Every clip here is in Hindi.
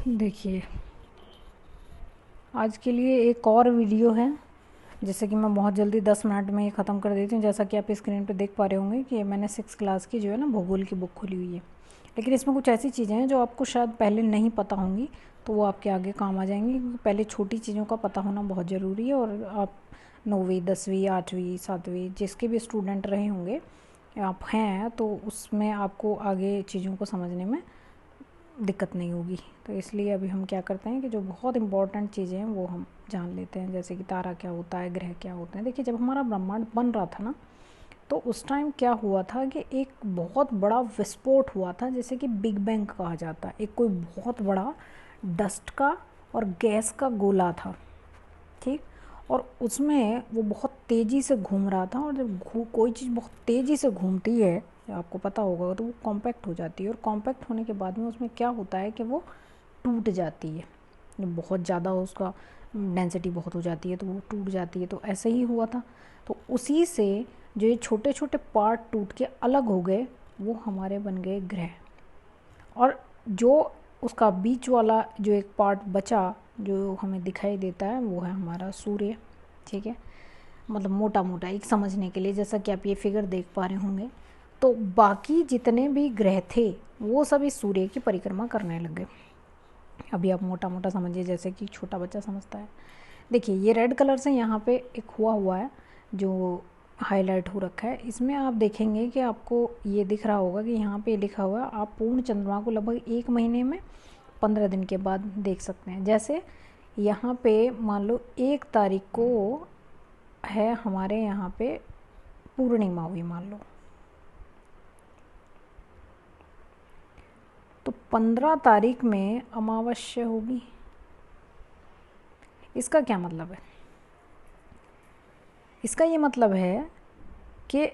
देखिए, आज के लिए एक और वीडियो है। जैसे कि मैं बहुत जल्दी 10 मिनट में ये ख़त्म कर देती हूँ। जैसा कि आप स्क्रीन पे देख पा रहे होंगे कि मैंने 6 क्लास की जो है ना भूगोल की बुक खोली हुई है। लेकिन इसमें कुछ ऐसी चीज़ें हैं जो आपको शायद पहले नहीं पता होंगी, तो वो आपके आगे काम आ जाएंगी, क्योंकि पहले छोटी चीज़ों का पता होना बहुत ज़रूरी है। और आप 9वीं 10वीं 8वीं 7वीं जिसके भी स्टूडेंट रहे होंगे आप हैं, तो उसमें आपको आगे चीज़ों को समझने में दिक्कत नहीं होगी। तो इसलिए अभी हम क्या करते हैं कि जो बहुत इम्पॉर्टेंट चीज़ें हैं वो हम जान लेते हैं। जैसे कि तारा क्या होता है, ग्रह क्या होते हैं। देखिए, जब हमारा ब्रह्मांड बन रहा था ना, तो उस टाइम क्या हुआ था कि एक बहुत बड़ा विस्फोट हुआ था, जैसे कि बिग बैंग कहा जाता है। एक कोई बहुत बड़ा डस्ट का और गैस का गोला था, ठीक। और उसमें वो बहुत तेज़ी से घूम रहा था, और जब कोई चीज़ बहुत तेज़ी से घूमती है, आपको पता होगा, तो वो कॉम्पैक्ट हो जाती है। और कॉम्पैक्ट होने के बाद में उसमें क्या होता है कि वो टूट जाती है। जब बहुत ज़्यादा उसका डेंसिटी बहुत हो जाती है तो वो टूट जाती है। तो ऐसे ही हुआ था। तो उसी से जो ये छोटे छोटे पार्ट टूट के अलग हो गए, वो हमारे बन गए ग्रह। और जो उसका बीच वाला जो एक पार्ट बचा जो हमें दिखाई देता है, वो है हमारा सूर्य, ठीक है। मतलब मोटा मोटा एक समझने के लिए, जैसा कि आप ये फिगर देख पा रहे होंगे। तो बाकी जितने भी ग्रह थे वो सभी सूर्य की परिक्रमा करने लगे। अभी आप मोटा मोटा समझिए, जैसे कि छोटा बच्चा समझता है। देखिए, ये रेड कलर से यहाँ पे एक हुआ है जो हाईलाइट हो रखा है। इसमें आप देखेंगे कि आपको ये दिख रहा होगा कि यहाँ पे लिखा हुआ है आप पूर्ण चंद्रमा को लगभग 1 महीने में 15 दिन के बाद देख सकते हैं। जैसे यहाँ पे मान लो 1 तारीख को है हमारे यहाँ पे पूर्णिमा हुई मान लो, तो 15 तारीख में अमावस्या होगी। इसका क्या मतलब है? इसका ये मतलब है कि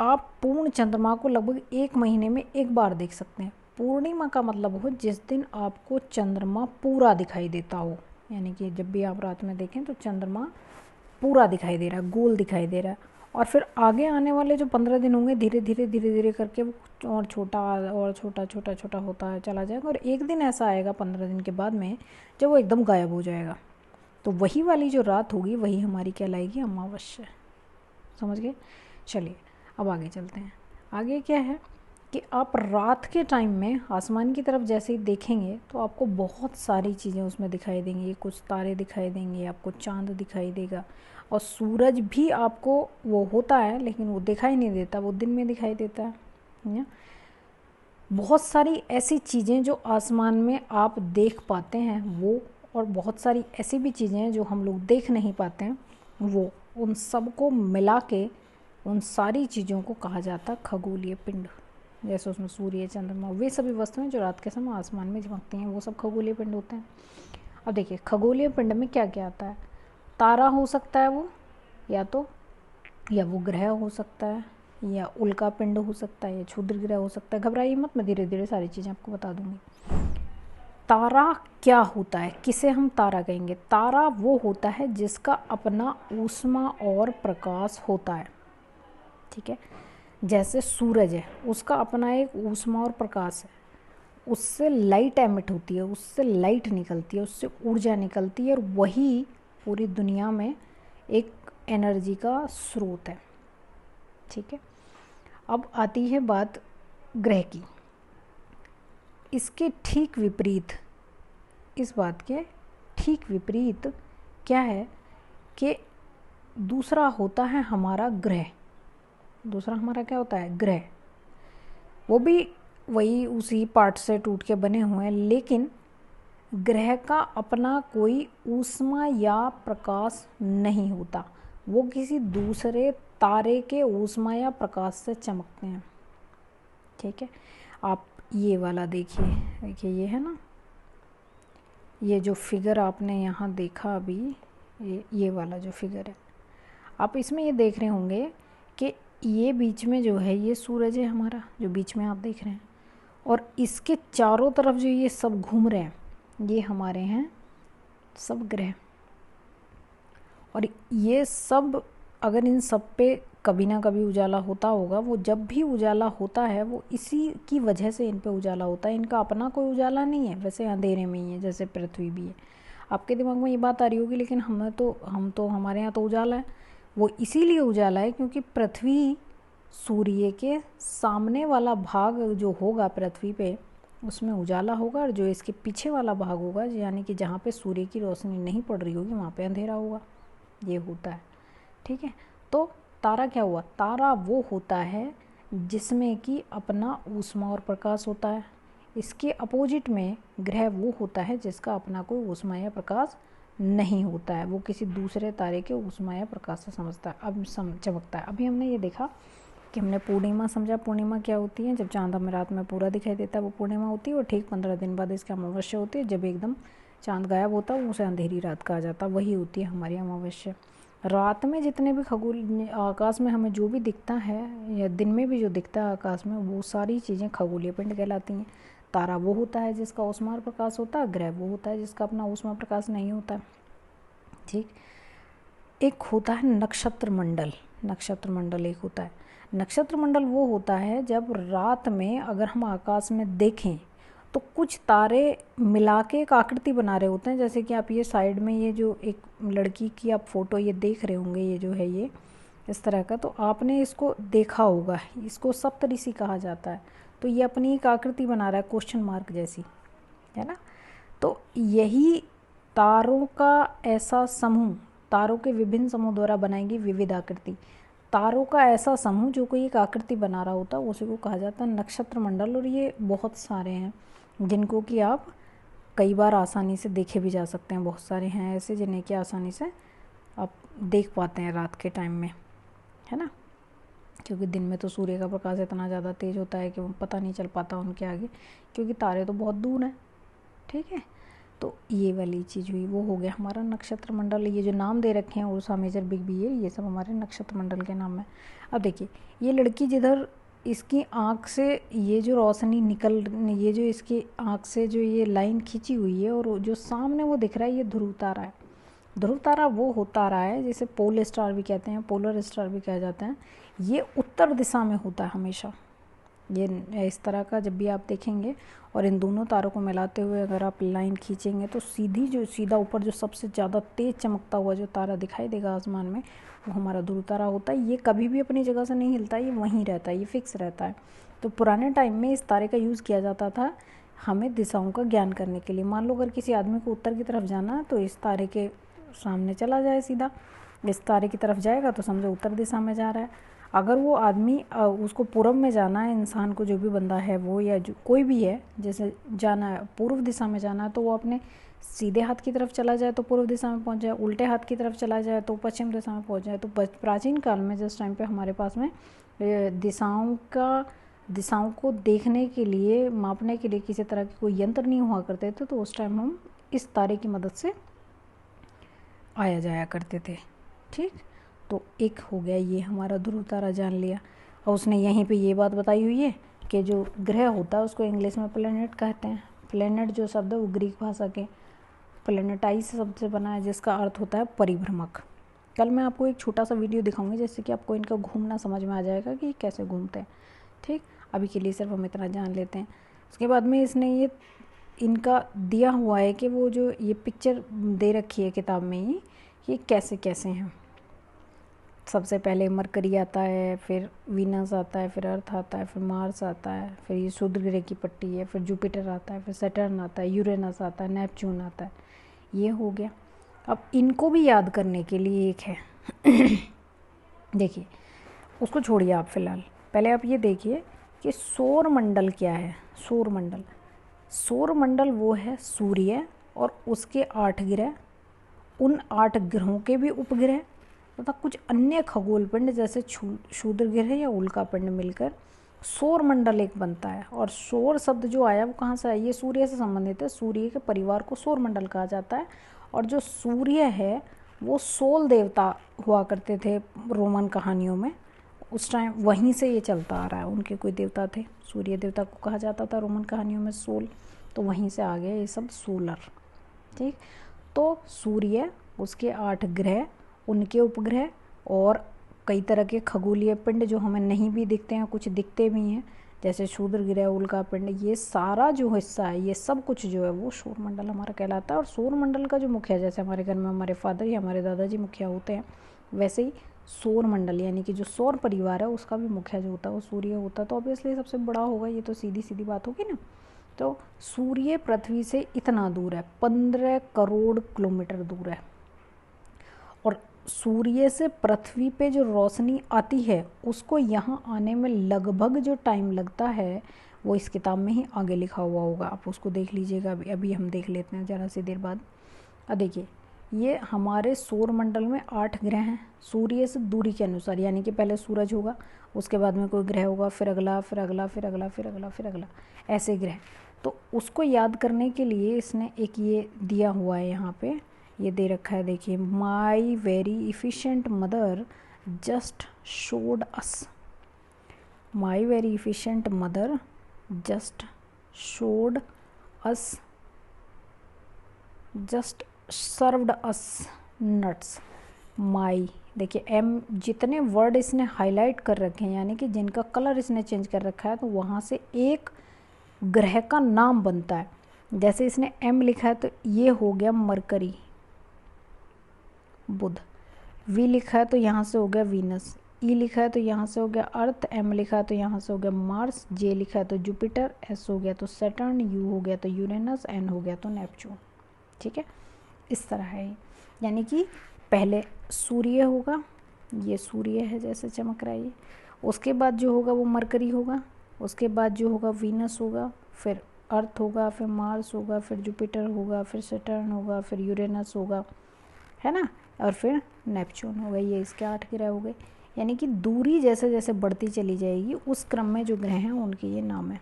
आप पूर्ण चंद्रमा को लगभग 1 महीने में एक बार देख सकते हैं। पूर्णिमा का मतलब हो जिस दिन आपको चंद्रमा पूरा दिखाई देता हो, यानी कि जब भी आप रात में देखें तो चंद्रमा पूरा दिखाई दे रहा है, गोल दिखाई दे रहा है। और फिर आगे आने वाले जो 15 दिन होंगे, धीरे धीरे करके वो और छोटा और छोटा छोटा छोटा होता है चला जाएगा। और एक दिन ऐसा आएगा 15 दिन के बाद में जब वो एकदम गायब हो जाएगा। तो वही वाली जो रात होगी वही हमारी कहलाएगी अमावस्या। समझ गए? चलिए अब आगे चलते हैं। आगे क्या है कि आप रात के टाइम में आसमान की तरफ जैसे ही देखेंगे तो आपको बहुत सारी चीज़ें उसमें दिखाई देंगी। कुछ तारे दिखाई देंगे, आपको चांद दिखाई देगा, और सूरज भी आपको वो होता है लेकिन वो दिखाई नहीं देता, वो दिन में दिखाई देता है। बहुत सारी ऐसी चीज़ें जो आसमान में आप देख पाते हैं वो, और बहुत सारी ऐसी भी चीज़ें हैं जो हम लोग देख नहीं पाते हैं वो, उन सब को मिला के उन सारी चीज़ों को कहा जाता है खगोलीय पिंड। जैसे उसमें सूर्य चंद्रमा वे सभी वस्तुएं जो रात के समय आसमान में चमकती हैं, वो सब खगोलीय पिंड होते हैं। अब देखिए, खगोलीय पिंड में क्या क्या आता है। तारा हो सकता है वो, या वो ग्रह हो सकता है, या उल्का पिंड हो सकता है, या क्षुद्र ग्रह हो सकता है। घबराइए मत, मैं धीरे धीरे सारी चीज़ें आपको बता दूंगी। तारा क्या होता है, किसे हम तारा कहेंगे? तारा वो होता है जिसका अपना ऊष्मा और प्रकाश होता है, ठीक है। जैसे सूरज है, उसका अपना एक ऊष्मा और प्रकाश है, उससे लाइट एमिट होती है, उससे लाइट निकलती है, उससे ऊर्जा निकलती है, और वही पूरी दुनिया में एक एनर्जी का स्रोत है, ठीक है। अब आती है बात ग्रह की। इसके ठीक विपरीत, इस बात के ठीक विपरीत क्या है कि दूसरा होता है हमारा ग्रह। दूसरा हमारा क्या होता है? ग्रह। वो भी वही उसी पार्ट से टूट के बने हुए हैं, लेकिन ग्रह का अपना कोई ऊष्मा या प्रकाश नहीं होता। वो किसी दूसरे तारे के ऊष्मा या प्रकाश से चमकते हैं, ठीक है। आप ये वाला देखिए, देखिए ये है ना, ये जो फिगर आपने यहाँ देखा अभी, ये वाला जो फिगर है, आप इसमें ये देख रहे होंगे कि ये बीच में जो है ये सूरज है हमारा, जो बीच में आप देख रहे हैं, और इसके चारों तरफ जो ये सब घूम रहे हैं ये हमारे हैं सब ग्रह। और ये सब अगर इन सब पे कभी ना कभी उजाला होता होगा, वो जब भी उजाला होता है वो इसी की वजह से इन पे उजाला होता है। इनका अपना कोई उजाला नहीं है, वैसे अंधेरे में ही है जैसे पृथ्वी भी है। आपके दिमाग में ये बात आ रही होगी, लेकिन हम तो हमारे यहाँ तो उजाला है। वो इसीलिए उजाला है क्योंकि पृथ्वी सूर्य के सामने वाला भाग जो होगा पृथ्वी पे, उसमें उजाला होगा, और जो इसके पीछे वाला भाग होगा, यानी कि जहाँ पे सूर्य की रोशनी नहीं पड़ रही होगी, वहाँ पे अंधेरा होगा। ये होता है, ठीक है। तो तारा क्या हुआ? तारा वो होता है जिसमें कि अपना ऊष्मा और प्रकाश होता है। इसके अपोजिट में ग्रह वो होता है जिसका अपना कोई ऊष्मा या प्रकाश नहीं होता है, वो किसी दूसरे तारे के ऊष्मा या प्रकाश से समझता है, अब चमकता है। अभी हमने ये देखा कि हमने पूर्णिमा समझा। पूर्णिमा क्या होती है? जब चांद हमें रात में पूरा दिखाई देता है वो पूर्णिमा होती है। और ठीक 15 दिन बाद इसकी अमावस्या होती है, जब एकदम चांद गायब होता है, उसे अंधेरी रात कहा जाता है, वही होती है हमारी अमावस्या। रात में जितने भी खगोल आकाश में हमें जो भी दिखता है, या दिन में भी जो दिखता है आकाश में, वो सारी चीज़ें खगोलीय पिंड कहलाती हैं। तारा वो होता है जिसका ऊष्मा प्रकाश होता है, ग्रह वो होता है जिसका अपना ऊष्मा प्रकाश नहीं होता, ठीक। एक होता है नक्षत्र मंडल। नक्षत्र मंडल एक होता है। नक्षत्र मंडल वो होता है जब रात में अगर हम आकाश में देखें तो कुछ तारे मिला के एक आकृति बना रहे होते हैं। जैसे कि आप ये साइड में ये जो एक लड़की की आप फोटो ये देख रहे होंगे, ये जो है ये इस तरह का, तो आपने इसको देखा होगा, इसको सप्तऋषि कहा जाता है। तो ये अपनी एक आकृति बना रहा है क्वेश्चन मार्क जैसी, है ना। तो यही तारों का ऐसा समूह, तारों के विभिन्न समूह द्वारा बनाई गई विविध आकृति, तारों का ऐसा समूह जो कोई एक आकृति बना रहा होता है, उसी को कहा जाता है नक्षत्र मंडल। और ये बहुत सारे हैं जिनको कि आप कई बार आसानी से देखे भी जा सकते हैं। बहुत सारे हैं ऐसे जिन्हें कि आसानी से आप देख पाते हैं रात के टाइम में, है ना। क्योंकि दिन में तो सूर्य का प्रकाश इतना ज़्यादा तेज़ होता है कि वो पता नहीं चल पाता उनके आगे, क्योंकि तारे तो बहुत दूर हैं, ठीक है। तो ये वाली चीज़ हुई, वो हो गया हमारा नक्षत्र मंडल। ये जो नाम दे रखे हैं उर्सा मेजर बिग बी, ये सब हमारे नक्षत्र मंडल के नाम है। अब देखिए ये लड़की जिधर इसकी आँख से ये जो रोशनी निकल, ये जो इसकी आँख से जो ये लाइन खींची हुई है, और जो सामने वो दिख रहा है, ये ध्रुव तारा है। ध्रुव तारा वो होता रहा है जिसे पोल स्टार भी कहते हैं, पोलर स्टार भी कहा जाता है। ये उत्तर दिशा में होता है हमेशा। ये इस तरह का जब भी आप देखेंगे, और इन दोनों तारों को मिलाते हुए अगर आप लाइन खींचेंगे तो सीधा ऊपर जो सबसे ज़्यादा तेज़ चमकता हुआ जो तारा दिखाई देगा आसमान में, वो हमारा ध्रुव तारा होता है। ये कभी भी अपनी जगह से नहीं हिलता, ये वहीं रहता है, ये फिक्स रहता है। तो पुराने टाइम में इस तारे का यूज़ किया जाता था हमें दिशाओं का ज्ञान करने के लिए। मान लो अगर किसी आदमी को उत्तर की तरफ जाना है तो इस तारे के सामने चला जाए, सीधा इस तारे की तरफ जाएगा तो समझो उत्तर दिशा में जा रहा है। अगर वो आदमी उसको पूर्व में जाना है, इंसान को जो भी बंदा है वो, या जो कोई भी है, जैसे जाना है पूर्व दिशा में जाना है, तो वो अपने सीधे हाथ की तरफ चला जाए तो पूर्व दिशा में पहुंच जाए, उल्टे हाथ की तरफ चला जाए तो पश्चिम दिशा में पहुंच जाए। तो प्राचीन काल में जिस टाइम पे हमारे पास में दिशाओं को देखने के लिए, मापने के लिए किसी तरह के कोई यंत्र नहीं हुआ करते थे, तो उस टाइम हम इस तारे की मदद से आया जाया करते थे, ठीक। तो एक हो गया ये हमारा ध्रुव तारा, जान लिया। और उसने यहीं पे ये बात बताई हुई है कि जो ग्रह होता है उसको इंग्लिश में प्लेनेट कहते हैं। प्लेनेट जो शब्द है वो ग्रीक भाषा के प्लेनेटाइज शब्द से बना है, जिसका अर्थ होता है परिभ्रमक। कल मैं आपको एक छोटा सा वीडियो दिखाऊंगी जिससे कि आपको इनका घूमना समझ में आ जाएगा कि कैसे घूमते हैं, ठीक। अभी के लिए सिर्फ हम इतना जान लेते हैं। उसके बाद में इसने ये इनका दिया हुआ है कि वो जो ये पिक्चर दे रखी है किताब में ही, ये कैसे कैसे हैं। सबसे पहले मरकरी आता है, फिर वीनस आता है, फिर अर्थ आता है, फिर मार्स आता है, फिर ये सूर्य ग्रह की पट्टी है, फिर जुपिटर आता है, फिर सैटर्न आता है, यूरेनस आता है, नेपच्यून आता है। ये हो गया। अब इनको भी याद करने के लिए एक है देखिए, उसको छोड़िए आप फिलहाल, पहले आप ये देखिए कि सौर मंडल क्या है। सौर मंडल वो है सूर्य और उसके 8 ग्रह, उन 8 ग्रहों के भी उपग्रह तथा कुछ अन्य खगोल पिंड जैसे क्षुद्र ग्रह या उल्का पिंड मिलकर सौर मंडल एक बनता है। और सौर शब्द जो आया वो कहाँ से आया? ये सूर्य से संबंधित है। सूर्य के परिवार को सौर मंडल कहा जाता है। और जो सूर्य है वो सोल देवता हुआ करते थे रोमन कहानियों में, उस टाइम वहीं से ये चलता आ रहा है। उनके कोई देवता थे, सूर्य देवता को कहा जाता था रोमन कहानियों में सोल, तो वहीं से आ गया ये सब सोलर, ठीक। तो सूर्य, उसके 8 ग्रह, उनके उपग्रह और कई तरह के खगोलीय पिंड जो हमें नहीं भी दिखते हैं, कुछ दिखते भी हैं, जैसे क्षुद्र ग्रह, उल्का पिंड, ये सारा जो हिस्सा है, ये सब कुछ जो है वो सौरमंडल हमारा कहलाता है। और सौरमंडल का जो मुखिया, जैसे हमारे घर में हमारे फादर या हमारे दादाजी मुखिया होते हैं, वैसे ही सौरमंडल यानी कि जो सौर परिवार है उसका भी मुखिया जो होता है वो सूर्य होता है। तो ऑब्वियसली सबसे बड़ा होगा, ये तो सीधी सीधी बात होगी ना। तो सूर्य पृथ्वी से इतना दूर है, 15 करोड़ किलोमीटर दूर है। और सूर्य से पृथ्वी पे जो रोशनी आती है उसको यहाँ आने में लगभग जो टाइम लगता है वो इस किताब में ही आगे लिखा हुआ होगा, आप उसको देख लीजिएगा। अभी हम देख लेते हैं ज़रा सी देर बाद। अब देखिए, ये हमारे सौरमंडल में 8 ग्रह हैं सूर्य से दूरी के अनुसार, यानी कि पहले सूरज होगा, उसके बाद में कोई ग्रह होगा, फिर अगला, फिर अगला, फिर अगला, फिर अगला, फिर अगला, ऐसे ग्रह। तो उसको याद करने के लिए इसने एक ये दिया हुआ है, यहाँ पे ये दे रखा है, देखिए, my very efficient mother just showed us, my very efficient mother just showed us, just served us nuts. My, देखिए एम, जितने वर्ड इसने हाईलाइट कर रखे हैं यानी कि जिनका कलर इसने चेंज कर रखा है, तो वहाँ से एक ग्रह का नाम बनता है। जैसे इसने एम लिखा है तो ये हो गया मरकरी, बुध। वी लिखा है तो यहाँ से हो गया वीनस। ई लिखा है तो यहाँ से हो गया अर्थ। एम लिखा है तो यहाँ से हो गया मार्स। जे लिखा है तो जुपिटर। एस हो गया तो सैटर्न। यू हो गया तो यूरेनस। एन हो गया तो नेपच्यून। ठीक है, इस तरह है। यानी कि पहले सूर्य होगा, ये सूर्य है जैसे चमक रहा है ये, उसके बाद जो होगा वो मरकरी होगा, उसके बाद जो होगा वीनस होगा, फिर अर्थ होगा, फिर मार्स होगा, फिर जुपिटर होगा, फिर सैटर्न होगा, फिर यूरेनस होगा, है ना, और फिर नेपच्यून होगा। ये इसके 8 ग्रह हो गए। यानी कि दूरी जैसे जैसे बढ़ती चली जाएगी उस क्रम में जो ग्रह हैं उनके ये नाम है।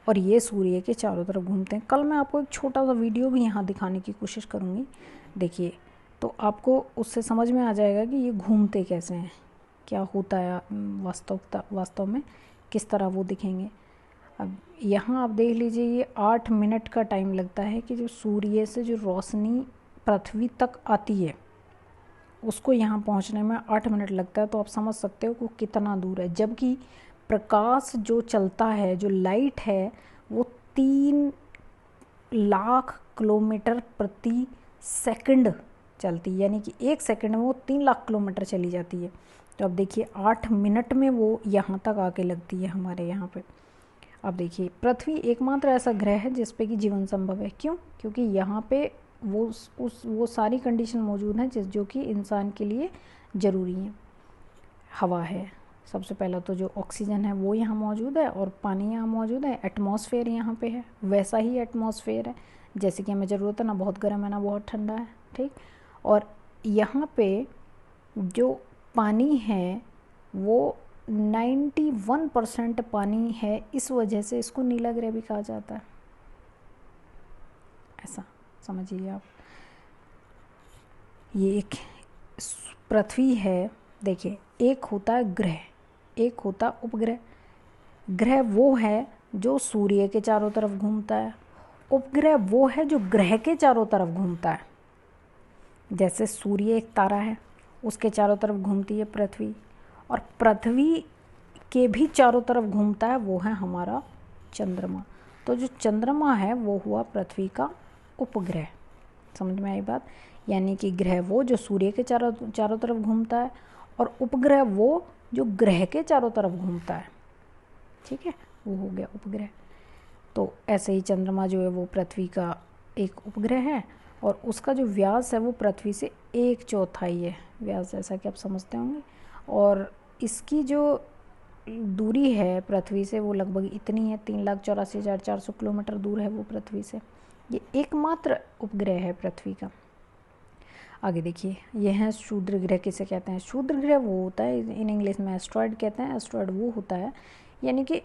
और ये सूर्य के चारों तरफ घूमते हैं। कल मैं आपको एक छोटा सा वीडियो भी यहाँ दिखाने की कोशिश करूँगी, देखिए, तो आपको उससे समझ में आ जाएगा कि ये घूमते कैसे हैं, क्या होता है वास्तव में, किस तरह वो दिखेंगे। अब यहाँ आप देख लीजिए, ये 8 मिनट का टाइम लगता है कि जो सूर्य से जो रोशनी पृथ्वी तक आती है उसको यहाँ पहुँचने में 8 मिनट लगता है। तो आप समझ सकते हो कि कितना दूर है। जबकि प्रकाश जो चलता है, जो लाइट है, वो 3 लाख किलोमीटर प्रति सेकंड चलती है, यानी कि 1 सेकंड में वो 3 लाख किलोमीटर चली जाती है। तो अब देखिए 8 मिनट में वो यहाँ तक आके लगती है हमारे यहाँ पे। अब देखिए, पृथ्वी एकमात्र ऐसा ग्रह है जिस पे कि जीवन संभव है। क्यों? क्योंकि यहाँ पे वो सारी कंडीशन मौजूद हैं जो कि इंसान के लिए ज़रूरी हैं। हवा है, सबसे पहला तो जो ऑक्सीजन है वो यहाँ मौजूद है, और पानी यहाँ मौजूद है। एटमॉस्फेयर यहाँ पे है, वैसा ही एटमॉस्फेयर है जैसे कि हमें ज़रूरत है, ना बहुत गर्म है ना बहुत ठंडा है, ठीक। और यहाँ पे जो पानी है वो 91% पानी है, इस वजह से इसको नीला ग्रह भी कहा जाता है। ऐसा समझिए आप। ये एक पृथ्वी है, देखिए, एक होता है ग्रह, एक होता है उपग्रह। ग्रह वो है जो सूर्य के चारों तरफ घूमता है, उपग्रह वो है जो ग्रह के चारों तरफ घूमता है। जैसे सूर्य एक तारा है, उसके चारों तरफ घूमती है पृथ्वी, और पृथ्वी के भी चारों तरफ घूमता है वो है हमारा चंद्रमा। तो जो चंद्रमा है वो हुआ पृथ्वी का उपग्रह। समझ में आई बात? यानी कि ग्रह वो जो सूर्य के चारों तरफ घूमता है, और उपग्रह वो जो ग्रह के चारों तरफ घूमता है। ठीक है, वो हो गया उपग्रह। तो ऐसे ही चंद्रमा जो है वो पृथ्वी का एक उपग्रह है, और उसका जो व्यास है वो पृथ्वी से 1/4 है व्यास, जैसा कि आप समझते होंगे। और इसकी जो दूरी है पृथ्वी से वो लगभग इतनी है, 3,84,400 किलोमीटर दूर है वो पृथ्वी से। ये एकमात्र उपग्रह है पृथ्वी का। आगे देखिए, ये है क्षुद्र ग्रह। किसे कहते हैं? क्षुद्र ग्रह वो होता है, इन इंग्लिश में एस्ट्रॉयड कहते हैं। एस्ट्रॉयड वो होता है यानी कि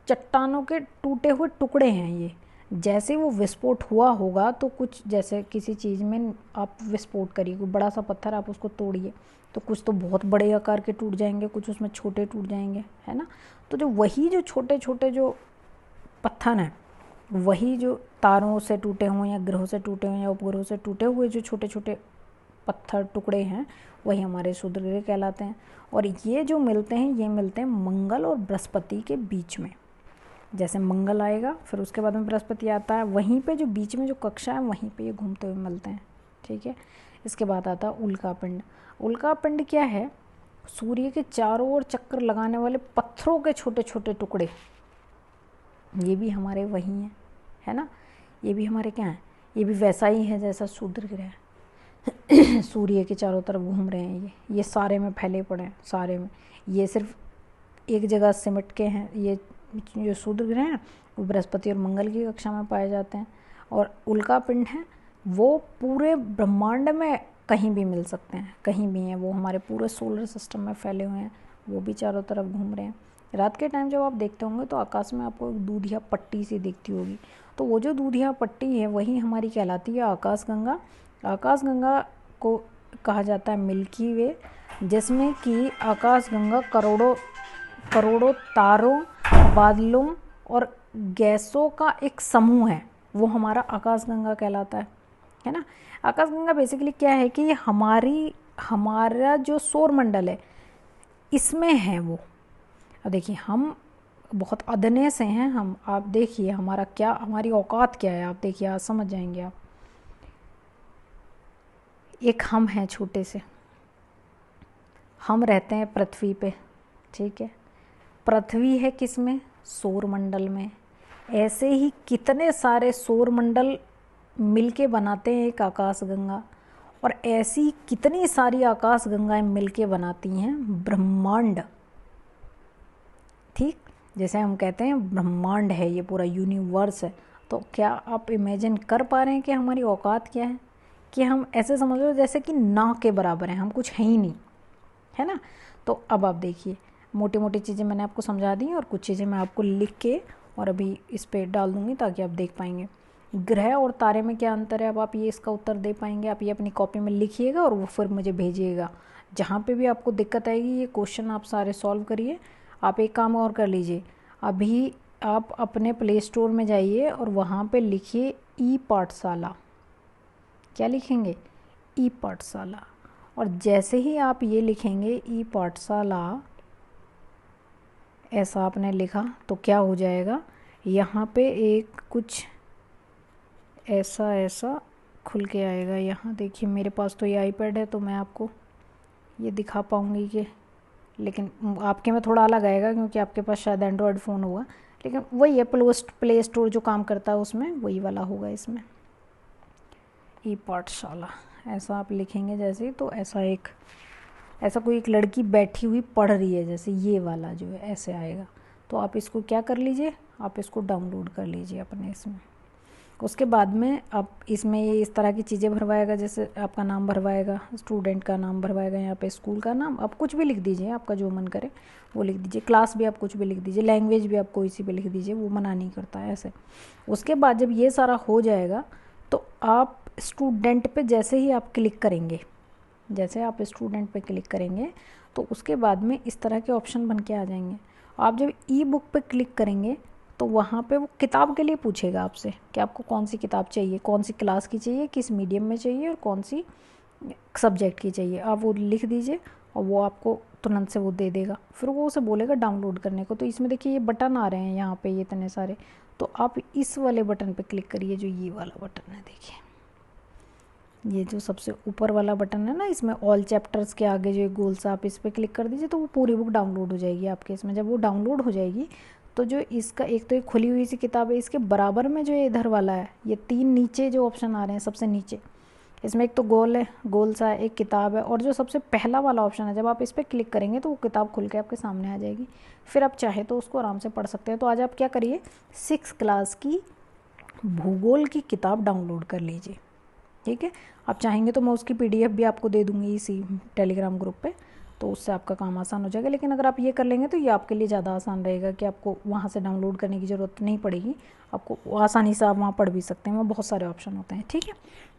चट्टानों के टूटे हुए टुकड़े हैं ये। जैसे वो विस्फोट हुआ होगा तो कुछ, जैसे किसी चीज़ में आप विस्फोट करिए, कोई बड़ा सा पत्थर आप उसको तोड़िए तो कुछ तो बहुत बड़े आकार के टूट जाएंगे, कुछ उसमें छोटे टूट जाएंगे, है ना। तो जो वही जो छोटे छोटे जो पत्थर हैं, वही जो तारों से टूटे हुए या ग्रहों से टूटे हुए या उपग्रहों से टूटे हुए जो छोटे छोटे पत्थर टुकड़े हैं, वही हमारे क्षुद्र ग्रह कहलाते हैं। और ये जो मिलते हैं ये मिलते हैं मंगल और बृहस्पति के बीच में। जैसे मंगल आएगा फिर उसके बाद में बृहस्पति आता है, वहीं पे जो बीच में जो कक्षा है वहीं पे ये घूमते हुए मिलते हैं, ठीक है। इसके बाद आता है उल्कापिंड। उल्कापिंड क्या है? सूर्य के चारों ओर चक्कर लगाने वाले पत्थरों के छोटे छोटे टुकड़े, ये भी हमारे वही हैं, है ना। ये भी हमारे क्या हैं? ये भी वैसा ही है जैसा क्षुद्र ग्रह सूर्य के चारों तरफ घूम रहे हैं। ये सारे में फैले पड़े हैं, सारे में। ये सिर्फ एक जगह सिमट के हैं। ये जो क्षुद्र ग्रह हैं वो बृहस्पति और मंगल की कक्षा में पाए जाते हैं। और उल्कापिंड है वो पूरे ब्रह्मांड में कहीं भी मिल सकते हैं, कहीं भी हैं। वो हमारे पूरे सोलर सिस्टम में फैले हुए हैं, वो भी चारों तरफ घूम रहे हैं। रात के टाइम जब आप देखते होंगे तो आकाश में आपको एक दूधिया पट्टी सी दिखती होगी, तो वो जो दूधिया पट्टी है वही हमारी कहलाती है आकाशगंगा। आकाशगंगा को कहा जाता है मिल्की वे, जिसमें कि आकाशगंगा करोड़ों करोड़ों तारों, बादलों और गैसों का एक समूह है, वो हमारा आकाशगंगा कहलाता है ना। आकाशगंगा बेसिकली क्या है कि हमारा जो सौर मंडल है इसमें है वो। अब देखिए हम बहुत अदने से हैं हम, आप देखिए हमारी औकात क्या है, आप देखिए आज समझ जाएंगे आप। एक हम हैं छोटे से, हम रहते हैं पृथ्वी पे, ठीक है। पृथ्वी है किसमें? सौर मंडल में। ऐसे ही कितने सारे सौर मंडल मिलके बनाते हैं एक आकाशगंगा, और ऐसी कितनी सारी आकाशगंगाएं मिलके बनाती हैं ब्रह्मांड, ठीक। जैसे हम कहते हैं ब्रह्मांड है, ये पूरा यूनिवर्स है। तो क्या आप इमेजिन कर पा रहे हैं कि हमारी औकात क्या है? कि हम ऐसे समझ लो जैसे कि ना के बराबर हैं, हम कुछ है ही नहीं, है ना। तो अब आप देखिए मोटी मोटी चीज़ें मैंने आपको समझा दी और कुछ चीज़ें मैं आपको लिख के और अभी इस पे डाल दूँगी ताकि आप देख पाएंगे। ग्रह और तारे में क्या अंतर है, अब आप ये इसका उत्तर दे पाएंगे। आप ये अपनी कॉपी में लिखिएगा और वो फिर मुझे भेजिएगा। जहाँ पे भी आपको दिक्कत आएगी ये क्वेश्चन आप सारे सॉल्व करिए। आप एक काम और कर लीजिए, अभी आप अपने प्ले स्टोर में जाइए और वहाँ पे लिखिए ई पाठशाला। क्या लिखेंगे? ई पाठशाला। और जैसे ही आप ये लिखेंगे ई पाठशाला, ऐसा आपने लिखा तो क्या हो जाएगा, यहाँ पे एक कुछ ऐसा खुल के आएगा। यहाँ देखिए मेरे पास तो ये आईपैड है तो मैं आपको ये दिखा पाऊँगी कि, लेकिन आपके में थोड़ा अलग आएगा क्योंकि आपके पास शायद एंड्रॉयड फ़ोन होगा, लेकिन वही है प्ले स्टोर जो काम करता है उसमें वही वाला होगा इसमें। ई पाठशाला ऐसा आप लिखेंगे जैसे ही, तो ऐसा कोई एक लड़की बैठी हुई पढ़ रही है जैसे, ये वाला जो है ऐसे आएगा। तो आप इसको क्या कर लीजिए, आप इसको डाउनलोड कर लीजिए अपने इसमें। उसके बाद में आप इसमें ये इस तरह की चीज़ें भरवाएगा, जैसे आपका नाम भरवाएगा, स्टूडेंट का नाम भरवाएगा, यहाँ पे स्कूल का नाम आप कुछ भी लिख दीजिए, आपका जो मन करे वो लिख दीजिए। क्लास भी आप कुछ भी लिख दीजिए, लैंग्वेज भी आप कोई सी भी लिख दीजिए, वो मना नहीं करता है ऐसे। उसके बाद जब ये सारा हो जाएगा तो आप स्टूडेंट पे जैसे ही आप क्लिक करेंगे, जैसे आप स्टूडेंट पे क्लिक करेंगे तो उसके बाद में इस तरह के ऑप्शन बन के आ जाएंगे। आप जब ई बुक पे क्लिक करेंगे तो वहाँ पे वो किताब के लिए पूछेगा आपसे कि आपको कौन सी किताब चाहिए, कौन सी क्लास की चाहिए, किस मीडियम में चाहिए और कौन सी सब्जेक्ट की चाहिए। आप वो लिख दीजिए और वो आपको तुरंत से वो दे देगा। फिर वो उसे बोलेगा डाउनलोड करने को। तो इसमें देखिए ये बटन आ रहे हैं यहाँ पे, ये इतने सारे, तो आप इस वाले बटन पे क्लिक करिए जो ये वाला बटन है। देखिए ये जो सबसे ऊपर वाला बटन है ना, इसमें ऑल चैप्टर्स के आगे जो गोल सा, आप इस पर क्लिक कर दीजिए तो वो पूरी बुक डाउनलोड हो जाएगी आपके इसमें। जब वो डाउनलोड हो जाएगी तो जो इसका एक तो ये खुली हुई सी किताब है, इसके बराबर में जो ये इधर वाला है, ये 3 नीचे जो ऑप्शन आ रहे हैं सबसे नीचे, इसमें एक तो गोल है, गोल सा एक किताब है, और जो सबसे पहला वाला ऑप्शन है जब आप इस पर क्लिक करेंगे तो वो किताब खुल के आपके सामने आ जाएगी। फिर आप चाहे तो उसको आराम से पढ़ सकते हैं। तो आज आप क्या करिए, 6 क्लास की भूगोल की किताब डाउनलोड कर लीजिए, ठीक है। आप चाहेंगे तो मैं उसकी PDF भी आपको दे दूँगी इसी टेलीग्राम ग्रुप पे, तो उससे आपका काम आसान हो जाएगा। लेकिन अगर आप ये कर लेंगे तो ये आपके लिए ज़्यादा आसान रहेगा कि आपको वहाँ से डाउनलोड करने की ज़रूरत नहीं पड़ेगी, आपको आसानी से आप वहाँ पढ़ भी सकते हैं, वहाँ बहुत सारे ऑप्शन होते हैं, ठीक है।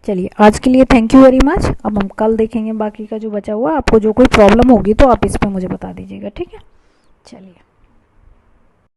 चलिए आज के लिए थैंक यू वेरी मच। अब हम कल देखेंगे बाकी का जो बचा हुआ। आपको जो कोई प्रॉब्लम होगी तो आप इस पर मुझे बता दीजिएगा, ठीक है। चलिए।